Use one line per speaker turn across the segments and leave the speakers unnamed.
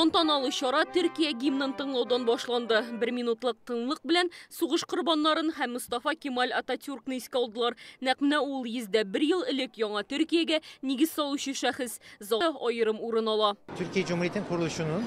Тантаналы чара Төркия гимнын тыңлаудан башланды. 1 минутлык тынлык белән сугыш корбаннарын һәм Мустафа Кемаль Ататюркны искә алдылар. Нәкъ менә ул 101 ел элек яңа Төркиягә нигез салучы шәхес залда аерым урын ала.
Türkiye Cumhuriyeti'nin kuruluşunun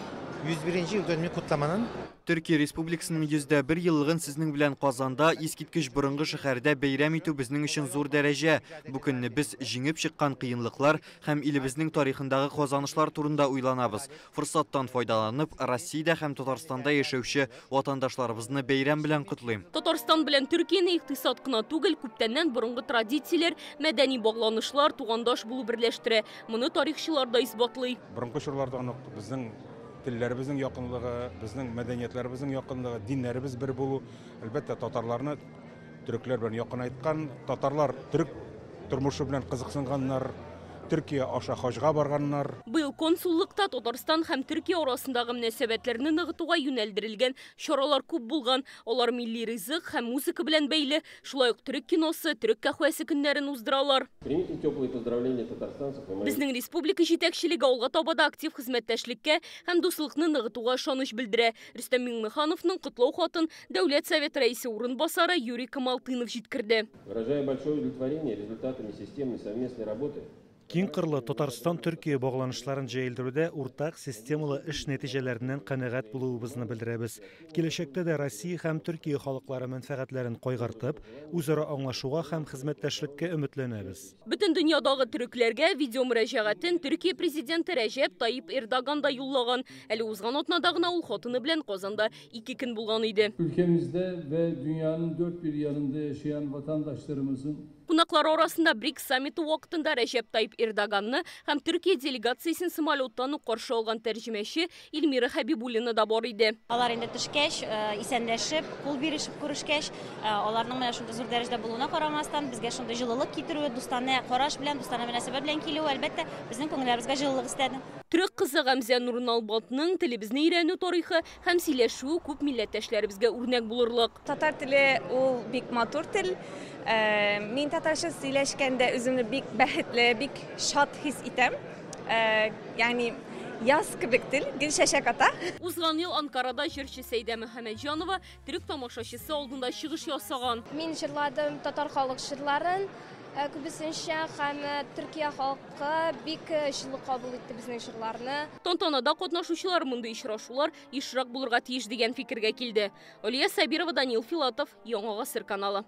101. yıl dönümünü kutlamanın
Türkiye Республикасының 101 еллыгын сезнең белән Казанда искиткеч борынгы шәһәрдә бәйрәм итү безнең өчен зур дәрәҗә. Бу көнне без җиңеп чыккан кыенлыклар һәм илебезнең тарихындагы казанышлар турында уйланабыз. Форсаттан файдаланып, Россиядә һәм Татарстанда яшәүче ватандашларыбызны бәйрәм белән котлыйм.
Татарстан белән Төркияне икътисад кына түгел, күптәннән борынгы традицияләр, мәдәни багланышлар, тугандаш булу берләштерә. Моны тарихчылар да исбатлый.
Борынгы чорларда безнең телләребезнең якынлыгы, безнең мәдәниятләребезнең якынлыгы, диннәребез бер булу, әлбәттә татарларны төрекләр белән якын айткан, татарлар төрек тормышы белән кызыксынганнар, Төркия аша хаҗга барганнар.
Быел консуллыкта Татарстан һәм Төркия арасындагы мөнәсәбәтләрне ныгытуга юнәлдерелгән чаралар күп булган. Алар милли ризык һәм музыка белән бәйле, шулай ук төрек киносы, төрек каһвәсе көннәрен уздыралар.
Примите теплые поздравления татарстанцев.
Безнең республика җитәкчелеге алга табада актив хезмәттәшлеккә һәм дуслыкны ныгытуга ышаныч белдерә. Рөстәм Миңнехановның котлау хатын Дәүләт Совет рәисе урынбасары Юрий Камалтынов җиткерде.
Выражая большое удовлетворение результатами системной совместной работы.
Киң кырлы Татарстан-Төркия багланышларын җәелдерүдә уртак системалы эш нәтиҗәләреннән канәгать булуыбызны белдерәбез. Киләчәктә дә Россия һәм Төркия халыклары мәнфәгатьләрен кайгыртып, үзара аңлашуга һәм хезмәттәшлеккә өметләнәбез.
Бөтен дөньядагы төрекләргә видео мөрәҗәгатен Төркия президенты Рәҗәп Таyyip Эрдоган да юллаган. Әле узган атнада гына ул хатыны белән Казанда 2 көн булган иде.
Ülkemizde ve dünyanın dört bir yanında yaşayan vatandaşlarımızın
Кунаклар арасында БРИКС саммиты вакытында Рәҗәп Таyyip Эрдоганны һәм Төркия делегациясын самолеттан каршы алган тәрҗемәче Илмира Хәбибуллина да бар иде.
Алар инде төшкәч, исәнләшеп, кул бирешеп күрешкәч, аларның менә шундый зур дәрәҗәдә булуына карамастан, безгә шундый җылылык китерүе, дустана караш белән, дустана мөнәсәбәт белән килүе, әлбәттә, безнең күңелебезгә җылылык истәде.
Төрек кызы Гамзә Нурналбатның телебезне өйрәнү тарихы һәм сөйләшү күп милләттәшләребезгә үрнәк булырлык.
Татар теле ул бик матур тел. Мин татарча сөйләшкәндә үземне бик бәхетле, бик шат хис итәм. Ягъни яз кебек тел, гөл чәчәк ата.
Узган ел Анкарада җырчы Сәйдә Мөхәммәтҗанова төрек тамашачысы алдында чыгыш ясаган.
Мин җырладым татар халык җырларын. Күбесенчә һәм Төркия халкы бик җылы кабул итте безнең җырларны.
Тантанада катнашучылар мондай очрашулар ешрак булырга тиеш дигән фикергә килде. Алия Сабирова, Данил Филатов, Яңа Гасыр каналы.